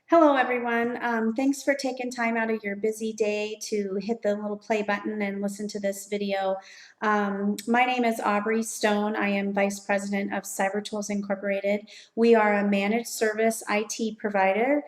Hello, everyone. Thanks for taking time out of your busy day to hit the little play button and listen to this video. My name is Aubrey Stone. I am Vice President of Cybertools Incorporated. We are a managed service IT provider.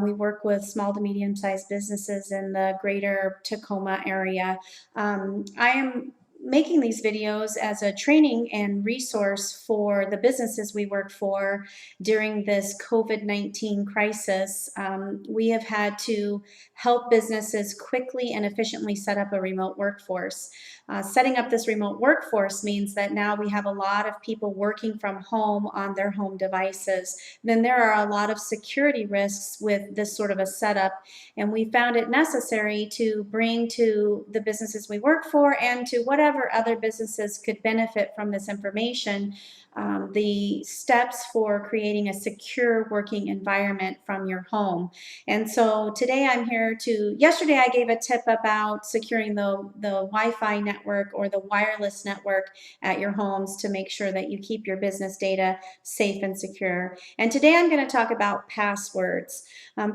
We work with small to medium-sized businesses in the greater Tacoma area. I am making these videos as a training and resource for the businesses we work for during this COVID-19 crisis. We have had to help businesses quickly and efficiently set up a remote workforce. Setting up this remote workforce means that now we have a lot of people working from home on their home devices. Then there are a lot of security risks with this sort of a setup, and we found it necessary to bring to the businesses we work for and to whatever other businesses could benefit from this information the steps for creating a secure working environment from your home. And so today I'm here yesterday I gave a tip about securing the Wi-Fi network or the wireless network at your homes to make sure that you keep your business data safe and secure. And today I'm going to talk about passwords.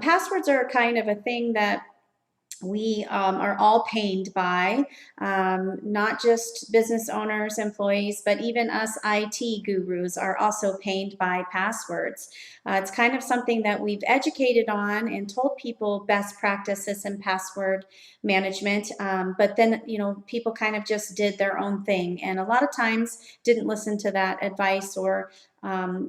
Passwords are kind of a thing that we are all pained by, not just business owners, employees, but even us IT gurus are also pained by passwords. It's kind of something that we've educated on and told people best practices in password management, but then people kind of just did their own thing, and a lot of times didn't listen to that advice or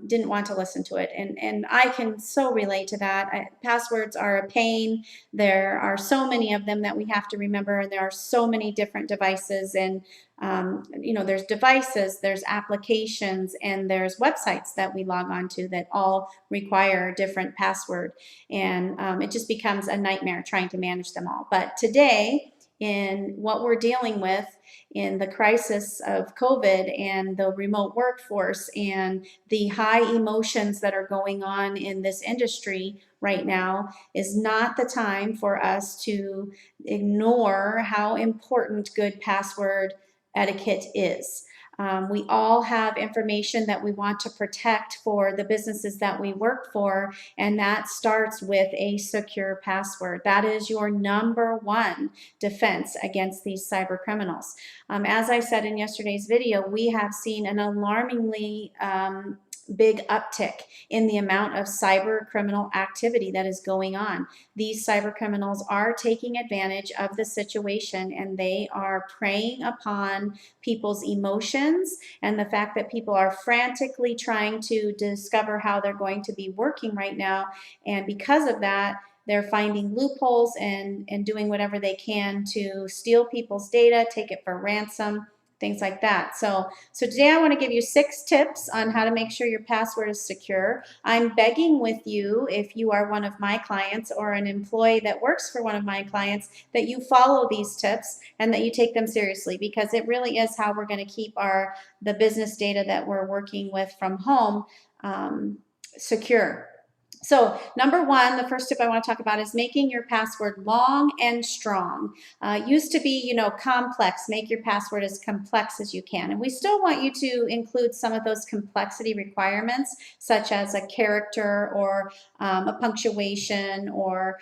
didn't want to listen to it. And I can so relate to that. Passwords are a pain. There are so many of them that we have to remember, and there are so many different devices. And there's devices, there's applications, and there's websites that we log on to that all require a different password. And it just becomes a nightmare trying to manage them all. But today, in what we're dealing with in the crisis of COVID and the remote workforce and the high emotions that are going on in this industry right now, is not the time for us to ignore how important good password etiquette is. We all have information that we want to protect for the businesses that we work for, and that starts with a secure password. That is your number one defense against these cyber criminals. As I said in yesterday's video, we have seen an alarmingly big uptick in the amount of cyber criminal activity that is going on. These cyber criminals are taking advantage of the situation, and they are preying upon people's emotions and the fact that people are frantically trying to discover how they're going to be working right now. And because of that, they're finding loopholes and doing whatever they can to steal people's data, take it for ransom, things like that. So today I want to give you 6 tips on how to make sure your password is secure. I'm begging with you, if you are one of my clients or an employee that works for one of my clients, that you follow these tips and that you take them seriously, because it really is how we're going to keep the business data that we're working with from home secure. So number one, the first tip I want to talk about is making your password long and strong. Used to be, complex. Make your password as complex as you can. And we still want you to include some of those complexity requirements, such as a character or a punctuation or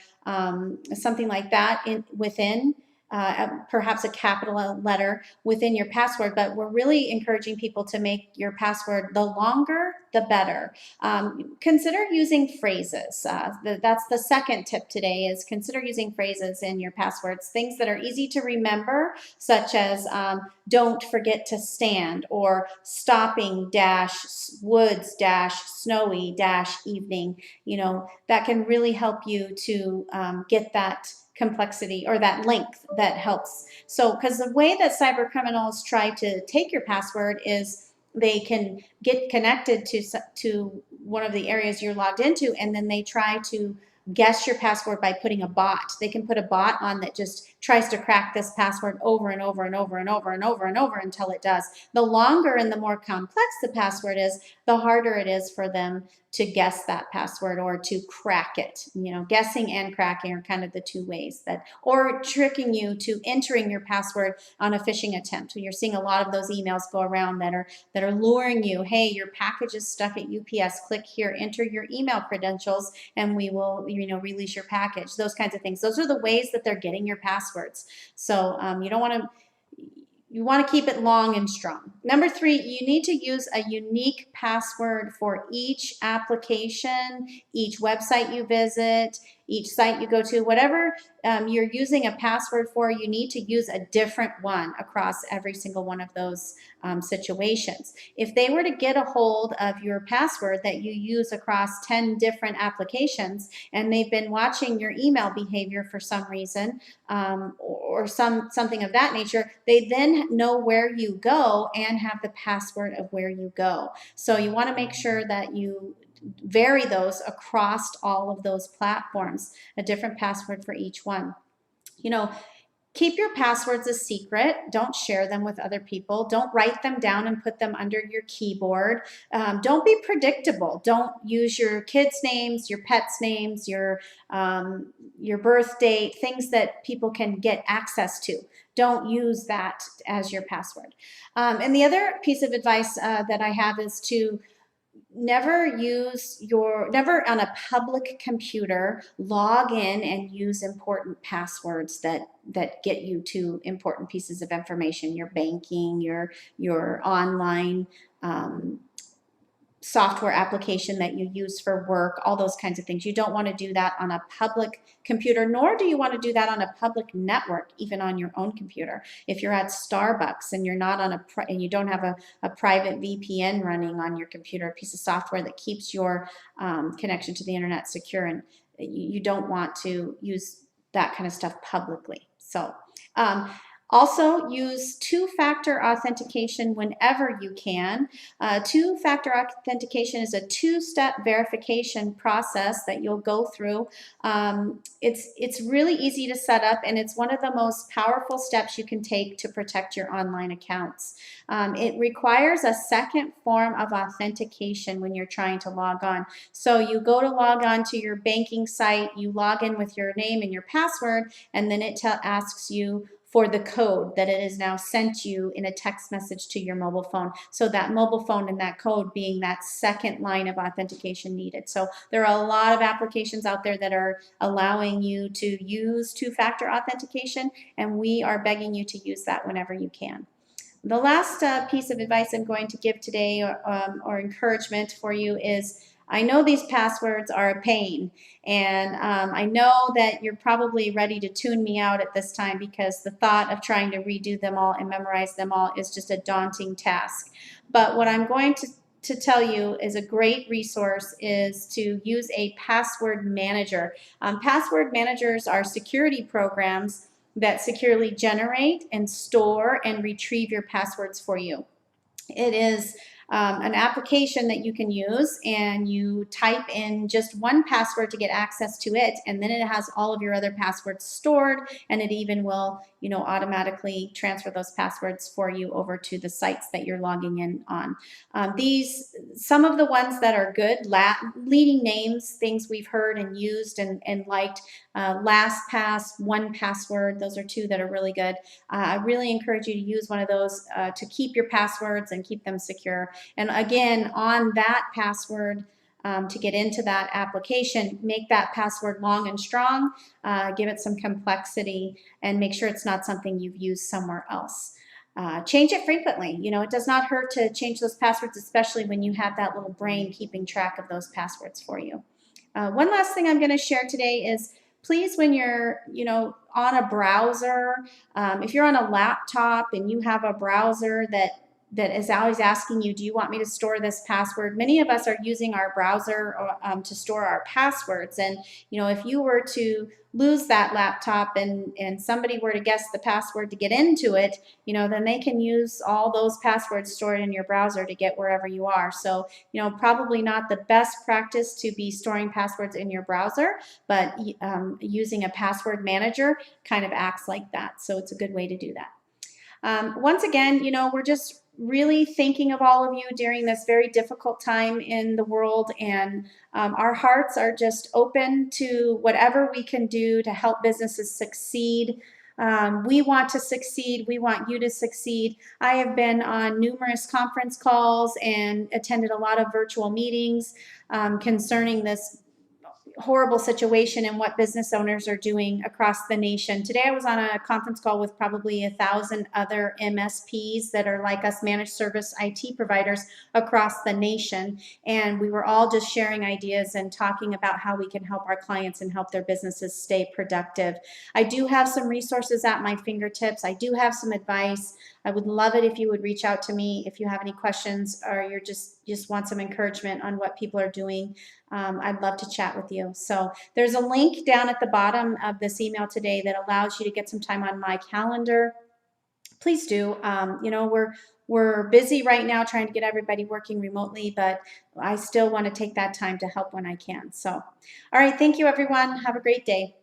something like that within. Perhaps a capital letter within your password, but we're really encouraging people to make your password the longer, the better. Consider using phrases. That's the second tip today, is consider using phrases in your passwords, things that are easy to remember, such as don't forget to stand, or stopping dash woods dash snowy dash evening. That can really help you to get that complexity or that length that helps. So, because the way that cyber criminals try to take your password is they can get connected to one of the areas you're logged into, and then they try to guess your password by putting a bot. They can put a bot on that just tries to crack this password over and over and over and over and over and over until it does. The longer and the more complex the password is, the harder it is for them to guess that password or to crack it. Guessing and cracking are kind of the two ways that, or tricking you to entering your password on a phishing attempt. You're seeing a lot of those emails go around that are luring you. Hey, your package is stuck at UPS. Click here, enter your email credentials, and your release your package, those kinds of things. Those are the ways that they're getting your passwords. So you don't want to, you want to keep it long and strong. Number 3, you need to use a unique password for each application, each website you visit, each site you go to, whatever you're using a password for, you need to use a different one across every single one of those situations. If they were to get a hold of your password that you use across 10 different applications, and they've been watching your email behavior for some reason, or something of that nature, they then know where you go and have the password of where you go. So you want to make sure that you vary those across all of those platforms, a different password for each one. Keep your passwords a secret. Don't share them with other people. Don't write them down and put them under your keyboard. Don't be predictable. Don't use your kids' names, your pets' names, your birth date, things that people can get access to. Don't use that as your password. And the other piece of advice that I have is to never on a public computer log in and use important passwords that get you to important pieces of information, your banking, your online software application that you use for work, all those kinds of things. You don't want to do that on a public computer, nor do you want to do that on a public network, even on your own computer. If you're at Starbucks and you're not on and you don't have a private VPN running on your computer, a piece of software that keeps your connection to the internet secure, and you don't want to use that kind of stuff publicly. So also, use two-factor authentication whenever you can. Two-factor authentication is a two-step verification process that you'll go through. It's really easy to set up, and it's one of the most powerful steps you can take to protect your online accounts. It requires a second form of authentication when you're trying to log on. So you go to log on to your banking site, you log in with your name and your password, and then it asks you for the code that it has now sent you in a text message to your mobile phone. So that mobile phone and that code being that second line of authentication needed. So there are a lot of applications out there that are allowing you to use two-factor authentication, and we are begging you to use that whenever you can. The last piece of advice I'm going to give today, or encouragement for you, is I know these passwords are a pain, and I know that you're probably ready to tune me out at this time, because the thought of trying to redo them all and memorize them all is just a daunting task. But what I'm going to tell you is a great resource is to use a password manager. Password managers are security programs that securely generate and store and retrieve your passwords for you. It is an application that you can use, and you type in just one password to get access to it, and then it has all of your other passwords stored, and it even will automatically transfer those passwords for you over to the sites that you're logging in on. Some of the ones that are good, leading names, things we've heard and used and liked, LastPass, 1Password, those are two that are really good. I really encourage you to use one of those to keep your passwords and keep them secure. And again, on that password, to get into that application, make that password long and strong, give it some complexity, and make sure it's not something you've used somewhere else. Change it frequently. It does not hurt to change those passwords, especially when you have that little brain keeping track of those passwords for you. One last thing I'm going to share today is, please, when you're on a browser, if you're on a laptop and you have a browser that is always asking you, do you want me to store this password? Many of us are using our browser to store our passwords, and if you were to lose that laptop and somebody were to guess the password to get into it, then they can use all those passwords stored in your browser to get wherever you are. So probably not the best practice to be storing passwords in your browser, but using a password manager kind of acts like that. So it's a good way to do that. Once again, we're just really thinking of all of you during this very difficult time in the world, and our hearts are just open to whatever we can do to help businesses succeed. We want to succeed. We want you to succeed. I have been on numerous conference calls and attended a lot of virtual meetings concerning this horrible situation and what business owners are doing across the nation. Today I was on a conference call with probably 1,000 other MSPs that are like us, managed service IT providers across the nation, and we were all just sharing ideas and talking about how we can help our clients and help their businesses stay productive. I do have some resources at my fingertips. I do have some advice. I would love it if you would reach out to me if you have any questions or you're just want some encouragement on what people are doing. I'd love to chat with you. So there's a link down at the bottom of this email today that allows you to get some time on my calendar. Please do. You know, we're busy right now trying to get everybody working remotely, but I still want to take that time to help when I can. So, all right, thank you everyone. Have a great day.